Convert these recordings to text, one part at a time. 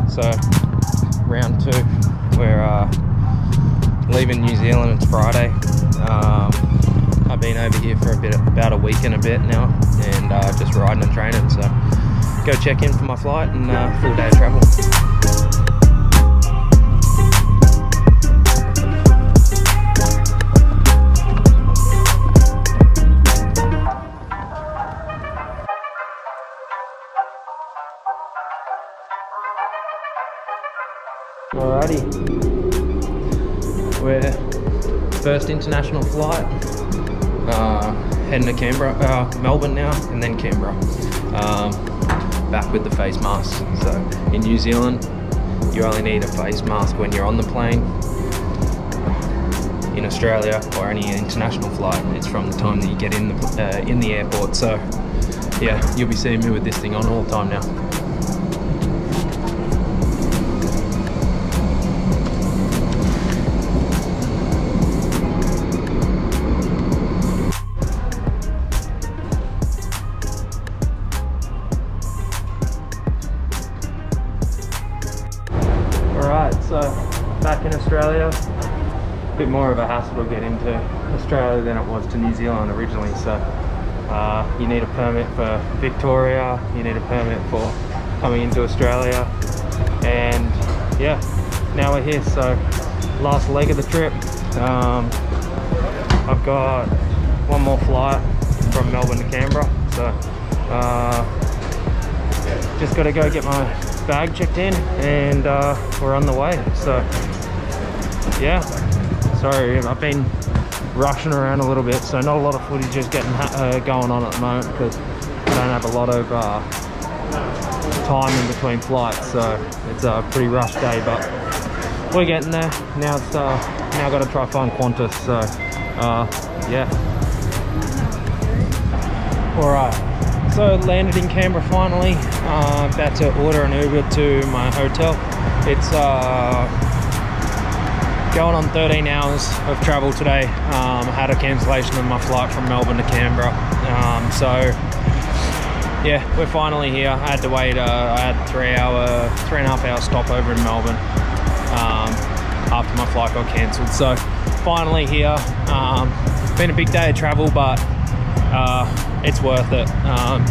So round two, we're leaving New Zealand. It's Friday. I've been over here for about a week and a bit now, and just riding and training. So go check in for my flight and full day of travel. Alrighty, we're first international flight, heading to Canberra, Melbourne now, and then Canberra. Back with the face mask. So in New Zealand, you only need a face mask when you're on the plane. In Australia or any international flight, it's from the time that you get in the airport. So yeah, you'll be seeing me with this thing on all the time now. So back in Australia, a bit more of a hassle to get into Australia than it was to New Zealand originally. So you need a permit for Victoria, you need a permit for coming into Australia, and yeah, now we're here. So last leg of the trip, I've got one more flight from Melbourne to Canberra, so just got to go get my bag checked in, and we're on the way. So yeah, sorry, I've been rushing around a little bit, so not a lot of footage is getting going on at the moment because I don't have a lot of time in between flights, so it's a pretty rushed day, but we're getting there. Now it's now got to try find Qantas, so yeah. All right, so landed in Canberra finally. About to order an Uber to my hotel. It's going on 13 hours of travel today. I had a cancellation of my flight from Melbourne to Canberra. So yeah, we're finally here. I had to wait, I had 3.5 hour stopover in Melbourne after my flight got cancelled. So finally here. Been a big day of travel, but it's worth it.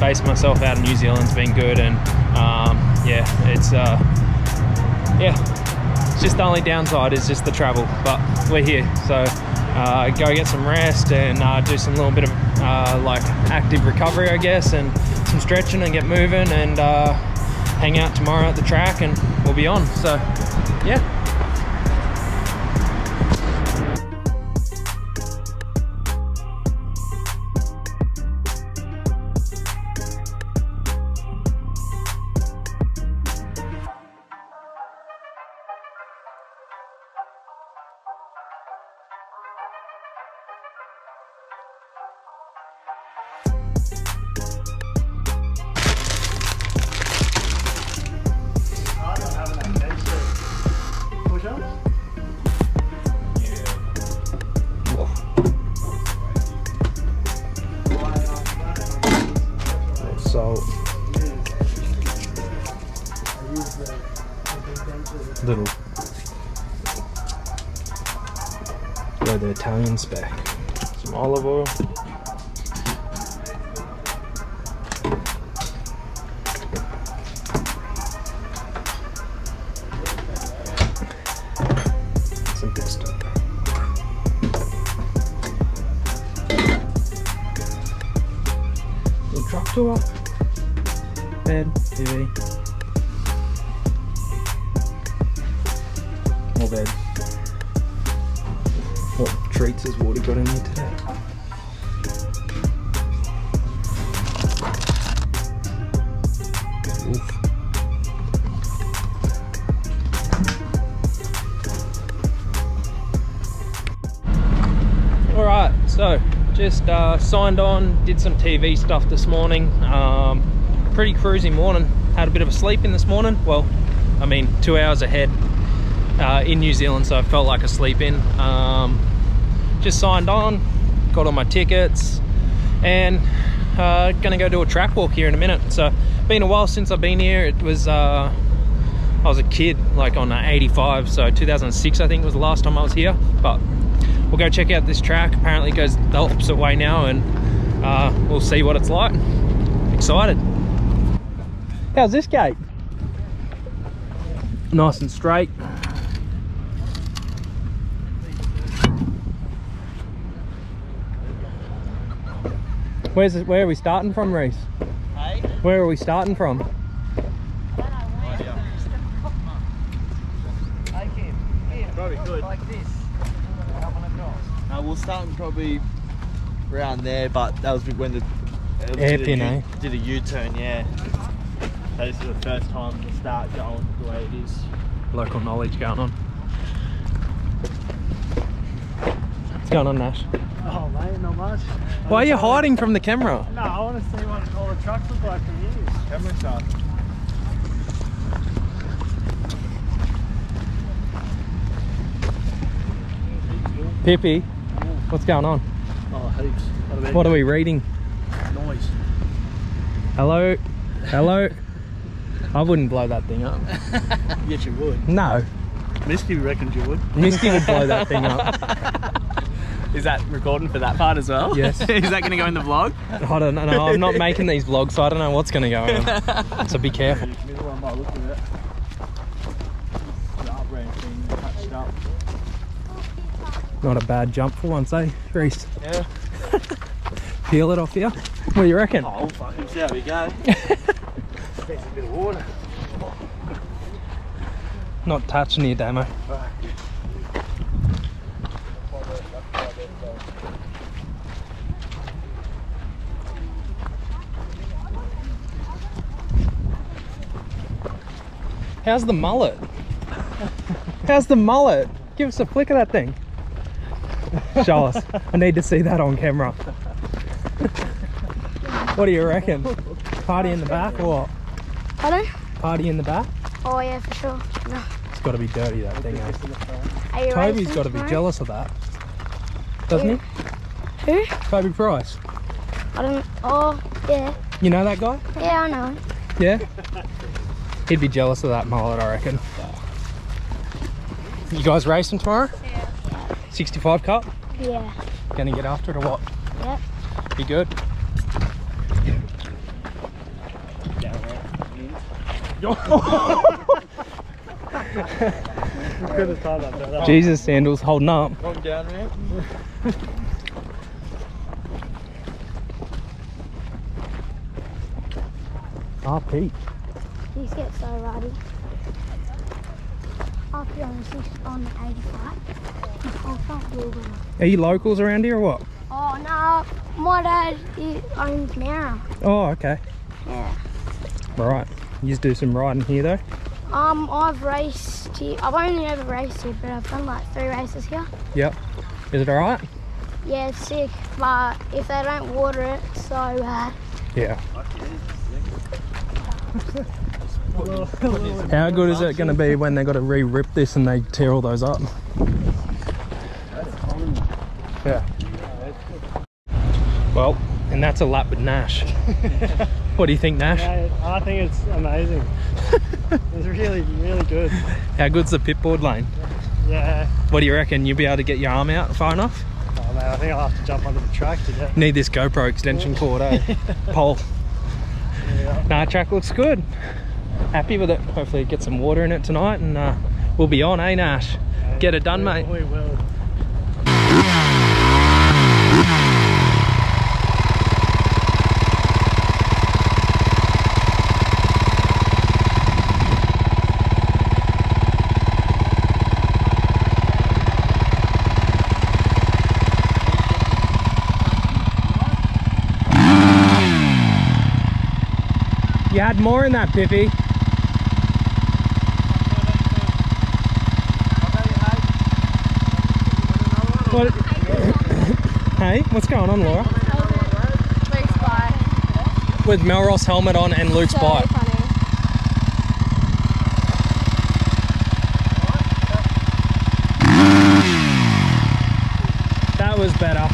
Basing myself out of New Zealand's been good, and yeah, it's just the only downside is just the travel, but we're here. So go get some rest and do some little bit of like active recovery, I guess, and some stretching and get moving, and hang out tomorrow at the track, and we'll be on. So yeah. Salt, little go the Italian spec, some olive oil, some pesto. Little truck tour. Bed, TV, more beds. What treats has Wardy got in here today? Oof. All right, so just signed on, did some TV stuff this morning. Pretty cruisy morning. Had a bit of a sleep in this morning. Well, I mean 2 hours ahead in New Zealand, so I felt like a sleep in. just signed on, got all my tickets, and gonna go do a track walk here in a minute. So been a while since I've been here. It was I was a kid, like on 85, so 2006 I think was the last time I was here. But we'll go check out this track. Apparently it goes the opposite way now, and we'll see what it's like. Excited. How's this gate? Nice and straight. Where are we starting from, Reese? Hey? Where are we starting from? Probably good. Like this. We'll start probably around there, but that was when the Hairpin, did a U-turn, yeah. So this is the first time to start going the way it is. Local knowledge going on. What's going on, Nash? Oh mate, not much. Why are you hiding from the camera? No, I want to see what all the trucks look like from here. Camera shot. Pippi, what's going on? Oh, heaps. What are we reading? Noise. Hello? Hello? I wouldn't blow that thing up. Yes, you would. No. Misty reckons you would. Misty would blow that thing up. Is that recording for that part as well? Yes. Is that going to go in the vlog? I don't know. I'm not making these vlogs, so I don't know what's going to go on. So be careful. Middle one by looking at it. The up-ramp thing touched up. Not a bad jump for once, eh, Reese? Yeah. Peel it off here. What do you reckon? Oh, we'll fucking see how we go. There's a bit of water. Not touching you, Damo. How's the mullet? How's the mullet? Give us a flick of that thing. Show us. I need to see that on camera. What do you reckon? Party in the back or what? Pardon? Party in the back? Oh yeah, for sure. No. It's got to be dirty, that thing, eh? Are you Toby's racing got to be tomorrow? jealous of that. Doesn't he? Who? Toby Price. I don't. Oh yeah. You know that guy? Yeah, I know. Yeah? He'd be jealous of that mullet, I reckon. You guys racing tomorrow? Yeah. 65 Cup? Yeah. Gonna get after it or what? Yep. Be good? Could have tied that better. Jesus, sandals holding up. Come down, man. Ah, Pete. These get so ruddy. I'll be on the 85. Oh, front wheel better. Are you locals around here or what? Oh no, my dad owns Canberra. Oh, okay. Yeah. Right. You just do some riding here though? I've raced here. I've only ever raced here, but I've done like 3 races here. Yep. Is it alright? Yeah, it's sick, but if they don't water it, it's so bad. Yeah. How good is it going to be when they got to re-rip this and they tear all those up? Yeah. Well, and that's a lap with Nash. What do you think, Nash? Yeah, I think it's amazing. It's really, really good. How good's the pitboard lane? Yeah. What do you reckon? You'll be able to get your arm out far enough? Oh man, I think I'll have to jump onto the track to get. Need this GoPro extension cord, eh? Pole. Yeah. Nah, track looks good. Happy with it. Hopefully get some water in it tonight and we'll be on, eh, Nash? Get it done, mate. We will. You had more in that, Pippy. What? Hey, what's going on, Laura? Luke's bike. With Melross helmet on and Luke's bike. Funny. That was better.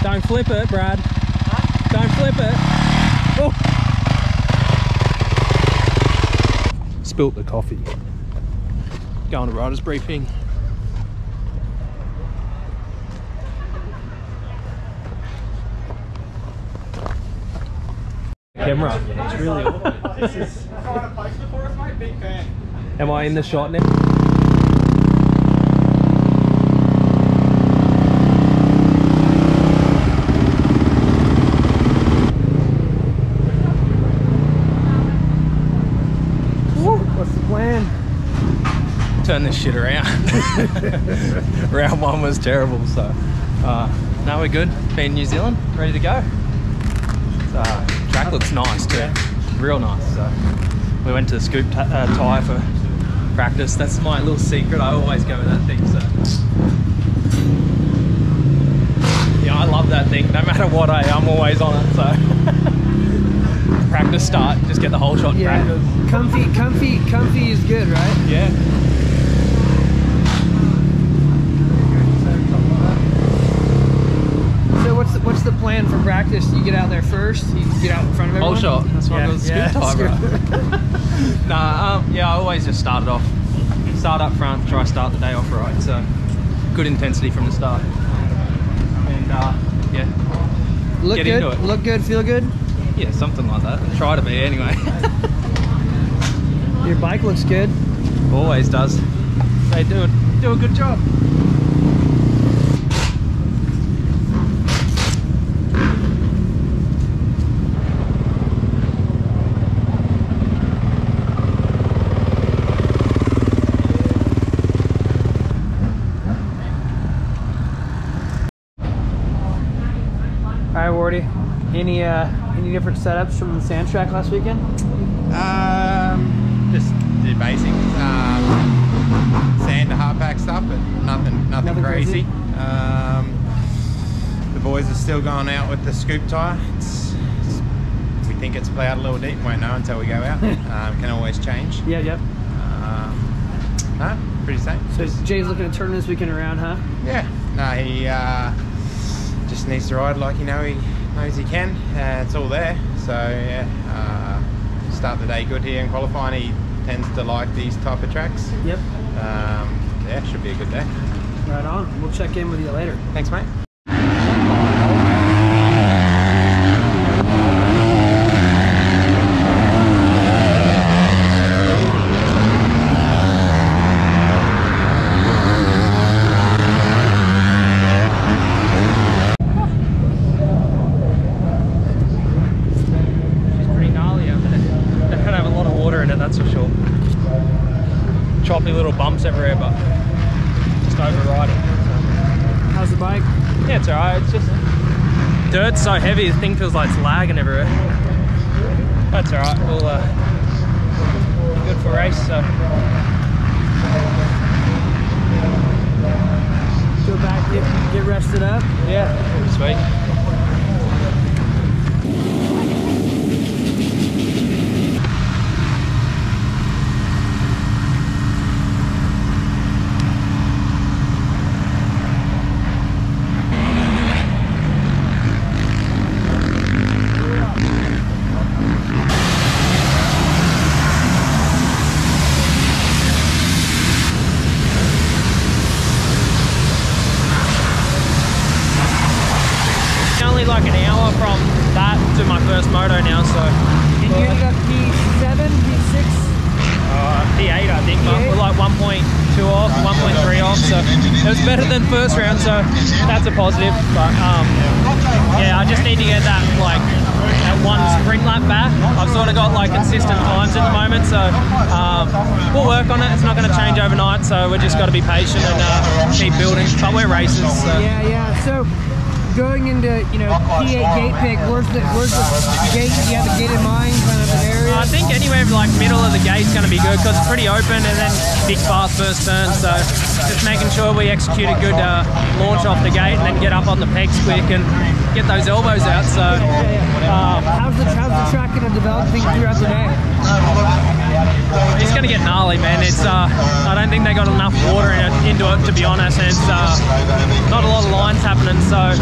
Don't flip it, Brad. Huh? Don't flip it. Oh. Spilt the coffee. Going to riders briefing. Camera. It's really awkward. This is. Am I in the shot now? What's the plan? Turn this shit around. Round one was terrible, so now we're good. Been in New Zealand, ready to go. Track looks nice too, real nice. So we went to the scoop tyre for practice. That's my little secret. I always go with that thing. So yeah, I love that thing. No matter what I'm always on it. So practice start, just get the whole shot. Yeah, practice. Comfy is good, right? Yeah. So what's the plan for practice? You get out there first. You get out in front of everyone. Whole shot. That's why I got the scoop tyre, bro. Nah, yeah, I always just start up front, try to start the day off right. So good intensity from the start, and yeah, Look get good. into it. Look good. Feel good. Yeah, something like that. Try to be anyway. Your bike looks good. Always does. They do a good job. All right, Wardy. Any different setups from the sand track last weekend? Just did basic sand to hard pack stuff, but nothing crazy. The boys are still going out with the scoop tyre. We think it's plowed a little deep. Won't know until we go out. Can always change. Yeah, yep. No, pretty same. So Jay's looking to turn this weekend around, huh? Yeah. No, he just needs to ride like he knows he can. It's all there. So yeah, start the day good here in qualifying. He tends to like these type of tracks. Yep. Yeah, should be a good day. Right on. We'll check in with you later. Thanks, mate. Choppy little bumps everywhere, but just overriding. How's the bike? Yeah, it's alright. It's just dirt's so heavy, the thing feels like it's lagging everywhere. That's alright. We'll good for race. So Go back, get rested up. yeah, sweet. Like an hour from that to my first moto now, so And you ended up P7, P6? P8 I think, but we're like 1.2 off, 1.3 off, so it was better than first round, so that's a positive. But yeah, I just need to get that like that one sprint lap back. I've sort of got like consistent times at the moment, so we'll work on it. It's not going to change overnight, so we've just got to be patient and keep building. But we're racers. So. Yeah. So going into P8 gate pick, where's the gate? Do you have a gate in mind, kind of an area? I think anywhere like middle of the gate's going to be good because it's pretty open and then big fast first turn. So just making sure we execute a good launch off the gate and then get up on the pegs quick and get those elbows out. So how's the track going to develop throughout the day? It's going to get gnarly, man. It's I don't think they got enough water into it, to be honest. And it's not a lot of lines happening, so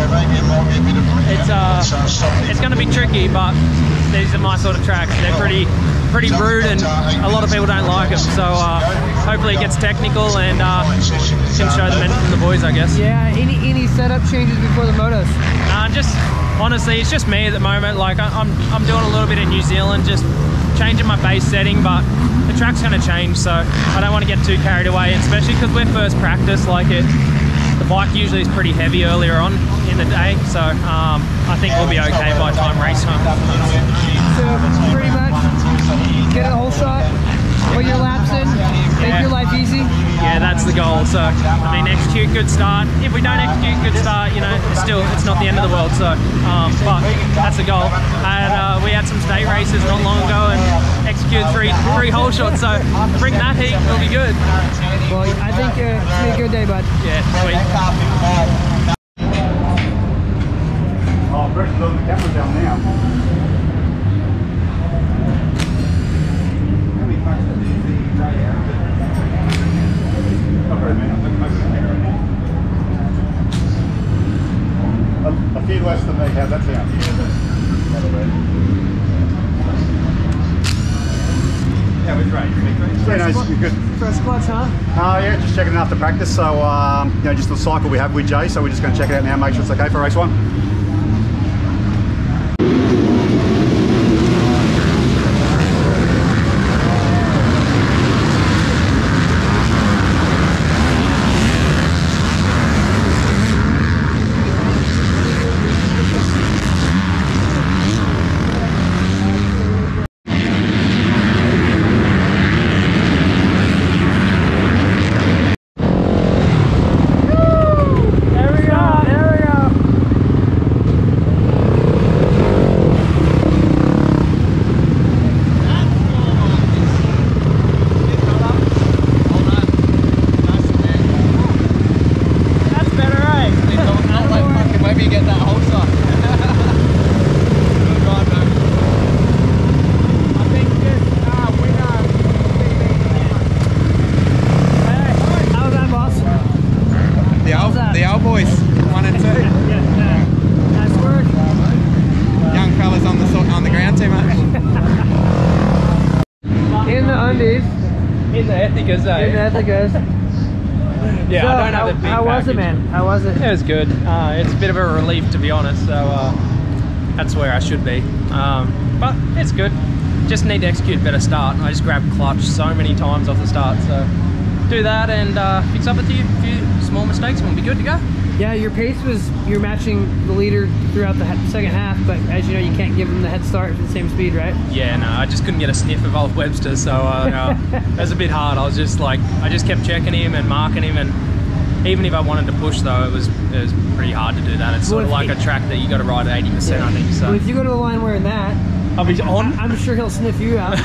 it's going to be tricky. But these are my sort of tracks. They're pretty rude, and a lot of people don't like them. So hopefully it gets technical and can show the men from the boys, I guess. Yeah. Any setup changes before the motos? Just honestly, it's just me at the moment. Like I'm doing a little bit in New Zealand, just changing my base setting, but the track's going to change, so I don't want to get too carried away, especially because we're first practice. Like the bike usually is pretty heavy earlier on in the day, so I think we'll be okay by the time race time. So pretty much get a whole shot, put your laps in, make your life easy. Yeah, that's the goal. So I mean, execute good start. If we don't execute good start, you know, it's not the end of the world. So but that's the goal. And we had some state races not long ago and executed three hole shots, so bring that heat, it'll be good. Well, I think it's gonna be a good day, bud. Yeah, sweet. Oh, pressure's on the camera down now. A few less than they have, that's out. Yeah, we're great. Yeah, no, it's good. Fresh clutch, huh? Yeah, just checking it after practice. So, you know, just the cycle we have with Jay. So we're just going to check it out now, make sure it's okay for race one. The old boys, 1 and 2. Nice work. Young fellas on the ground too much. In the undies. In the Ethicas, eh? In the Ethicas. Yeah, So, I don't have the big how was it, package. man? How was it? It was good. It's a bit of a relief, to be honest, so that's where I should be. But it's good. Just need to execute a better start. I just grabbed clutch so many times off the start, so do that and fix up a few small mistakes and we'll be good to go. Yeah, your pace was, you're matching the leader throughout the second half, but as you know, you can't give him the head start at the same speed, right? Yeah, no, I just couldn't get a sniff of old Webster, so it was a bit hard. I just kept checking him and marking him, and even if I wanted to push though, it was pretty hard to do that. It's sort of like a track that you got to ride at 80%, Yeah. I think. So Well, if you go to a line wearing that, I'll be on. I'm sure he'll sniff you out.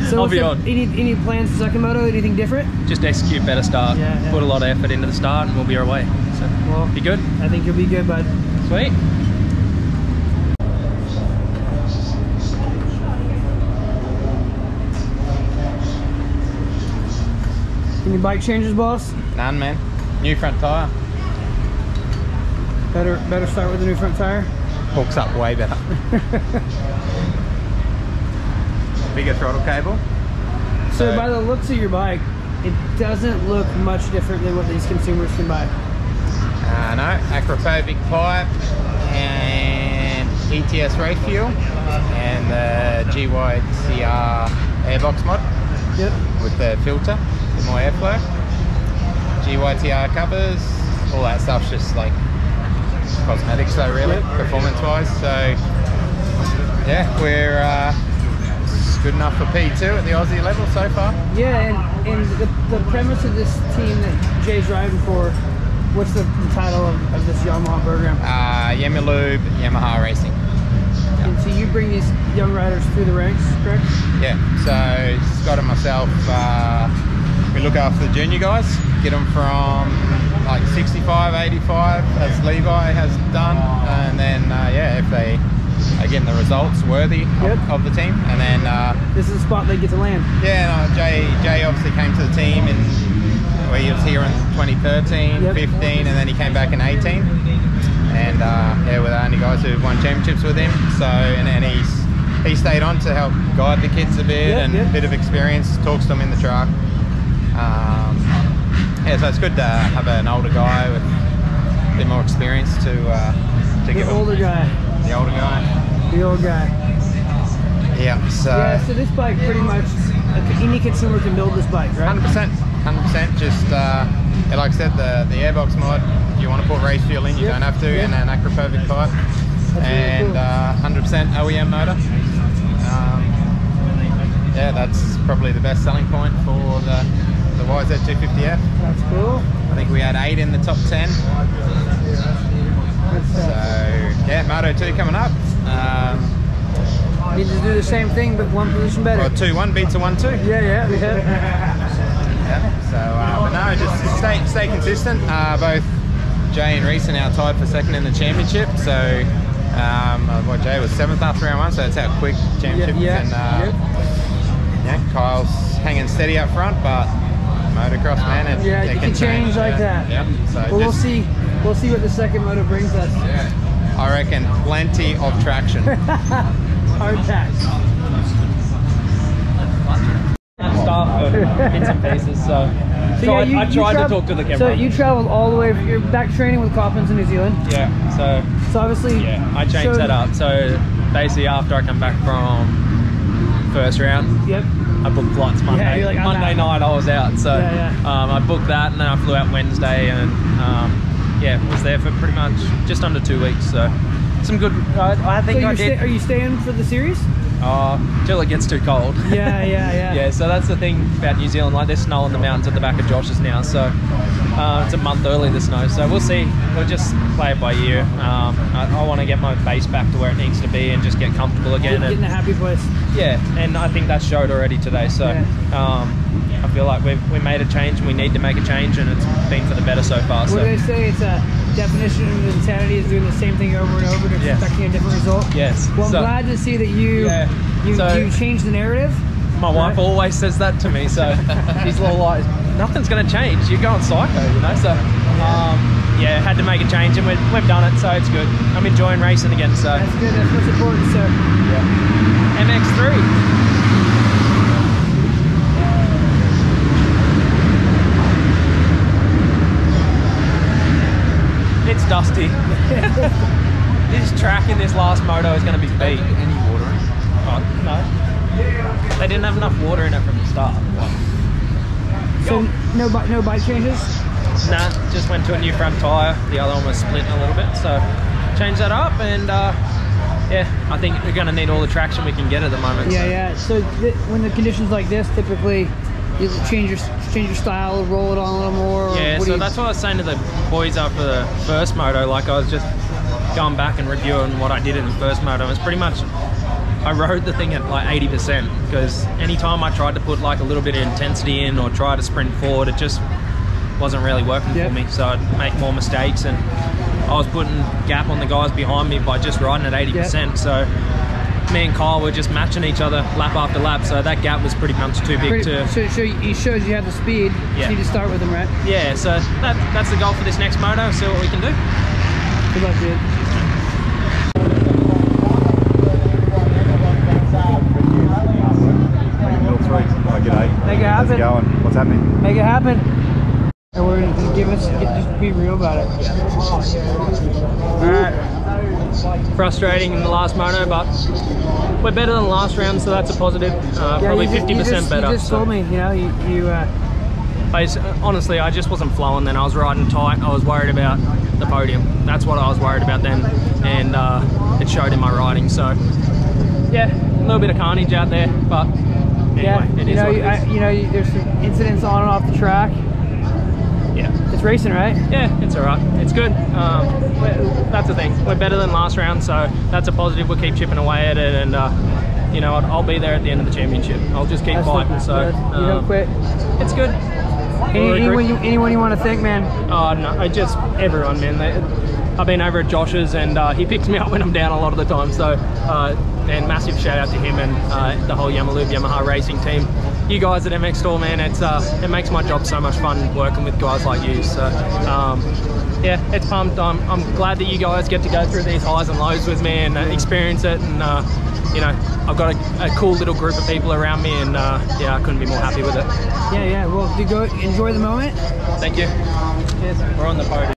So I'll be on. Any plans for second moto? Anything different? Just execute better start. Yeah. Put a lot of effort into the start, and we'll be our way. So Well, be good. I think you'll be good, bud. Sweet. Any bike changes, boss? None, man. New front tyre. Better start with the new front tire. Hooks up way better. Bigger throttle cable. So by the looks of your bike, it doesn't look much different than what these consumers can buy. No, acrophobic pipe and ETS race fuel and the GYCR airbox mod. Yep. With the filter for more airflow. GYTR covers, all that stuff's just like cosmetics though, really, Yep. performance wise. So yeah, we're good enough for P2 at the Aussie level so far. Yeah, and the premise of this team that Jay's riding for, what's the title of this Yamaha program? Yamalube Yamaha Racing. And so you bring these young riders through the ranks, correct? Yeah, so Scott and myself, we look after the junior guys, get them from like 65, 85 as Levi has done, and then yeah, if they again, the results worthy of the team. And then this is the spot they get to land. Yeah, no, Jay obviously came to the team in where he was here in 2013, 15, and then he came back in 18. And yeah, we're the only guys who've won championships with him. So and he stayed on to help guide the kids a bit and a bit of experience, talks to them in the truck. Yeah, so it's good to have an older guy with a bit more experience to give the older guy. The older guy. The old guy. Yeah. So. Yeah. So this bike pretty much any consumer can build this bike, right? 100%. 100%. Just yeah, like I said, the airbox mod. If you want to put race fuel in, you don't have to, and an Acura Perfect pipe, and 100% OEM motor. Yeah, that's probably the best selling point for the YZ250F. That's cool. I think we had 8 in the top 10. So yeah, Moto 2 coming up. Need to do the same thing, but one position better. Well, 2-1 beats a 1-2. Yeah. So, but no, just stay consistent. Both Jay and Reese are now tied for second in the championship. So, well, Jay was 7th after round 1, so that's how quick championship is. And yeah, Kyle's hanging steady up front, but motocross, man, it can change like that. Yeah. So well, we'll see what the second moto brings us. Yeah. I reckon plenty of traction. Hard tax. Stuff of bits and pieces, so I tried to talk to the camera. So you traveled all the way, you're back training with Coppins in New Zealand? Yeah, so obviously... Yeah, I changed that up. So basically after I come back from first round, I booked flights Monday. Like, Monday night I was out, so I booked that, and then I flew out Wednesday, and yeah, was there for pretty much just under 2 weeks, so some good, I think I did. Are you staying for the series? Till it gets too cold. Yeah. Yeah, so that's the thing about New Zealand, like there's snow on the mountains at the back of Josh's now, so it's a month early, the snow, so we'll see. We'll just play it by ear. I want to get my base back to where it needs to be and just get comfortable again. Get in a happy place. Yeah, and I think that showed already today, so I feel like we made a change, and we need to make a change, and it's been for the better so far. What do they say? It's a definition of insanity is doing the same thing over and over and expecting a different result. Yes. Well, I'm glad to see that you changed the narrative. My wife always says that to me, so she's a little like, nothing's going to change, you're going psycho, you know, so yeah, had to make a change, and we've done it, so it's good. I'm enjoying racing again, so. That's good, that's what's important, sir. Yeah. MX3. It's dusty. This track in this last moto is going to be beat. Any water in? Oh, no. They didn't have enough water in it from the start. So no bike changes? Nah, just went to a new front tyre. The other one was splitting a little bit, so changed that up, and yeah, I think we're going to need all the traction we can get at the moment. Yeah. So when the conditions like this, typically you change your style, roll it on a little more? Yeah, so that's what I was saying to the boys after the first moto. Like, I was just going back and reviewing what I did in the first moto. It was pretty much, I rode the thing at like 80%, because anytime I tried to put like a little bit of intensity in or try to sprint forward, it just wasn't really working for me. So I'd make more mistakes, and I was putting gap on the guys behind me by just riding at 80%. So me and Kyle were just matching each other lap after lap, so that gap was pretty much too big to... So he shows you have the speed, so you just start with him, right? Yeah, so that's the goal for this next moto, see what we can do. Good luck, dude. G'day. Make it happen. How's it going? What's happening? Make it happen. And we're going to just be real about it. Alright. Frustrating in the last moto, but we're better than last round, so that's a positive. Probably 50% better. You just told me, you know, honestly, I just wasn't flowing then. I was riding tight. I was worried about the podium. That's what I was worried about then, and it showed in my riding. So yeah, a little bit of carnage out there, but anyway, it is what it is. There's some incidents on and off the track. Yeah, it's racing, right? Yeah, it's alright. It's good. That's the thing. We're better than last round, so that's a positive. We'll keep chipping away at it, and you know, I'll be there at the end of the championship. I'll just keep fighting. So you don't quit. It's good. Anyone you want to thank, man? Oh no, everyone, man. I've been over at Josh's, and he picks me up when I'm down a lot of the time. So, man, massive shout out to him and the whole Yamaha racing team. You guys at MXstore, man, it makes my job so much fun working with guys like you. So, yeah, it's pumped. I'm glad that you guys get to go through these highs and lows with me and experience it. And you know, I've got a cool little group of people around me, and yeah, I couldn't be more happy with it. Yeah. Well, do go enjoy the moment. Thank you. Cheers. We're on the podium.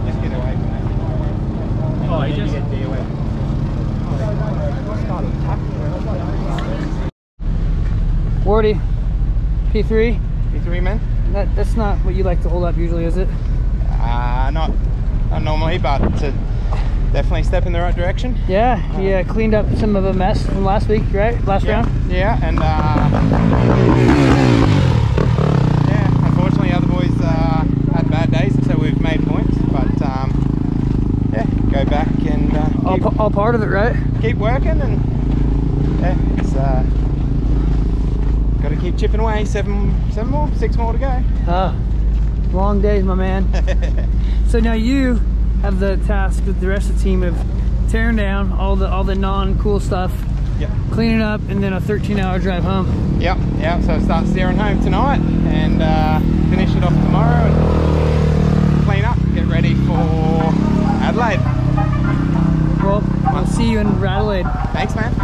Let's get away from that. Oh, you just get the away. Wardy, P3. P3, man. That's not what you like to hold up usually, is it? Not normally, but definitely a step in the right direction. Yeah, cleaned up some of a mess from last week, right? Last round? Yeah, and yeah, unfortunately other boys had bad days, so we've made points, but yeah, go back and all part of it, right? keep working, and yeah, it's got to keep chipping away. 6 more to go. Long days, my man. So now you have the task with the rest of the team of tearing down all the non-cool stuff, cleaning up, and then a 13-hour drive home. Yep. So start steering home tonight and finish it off tomorrow and clean up, get ready for Adelaide. Well, I'll see you in Adelaide. Thanks, man.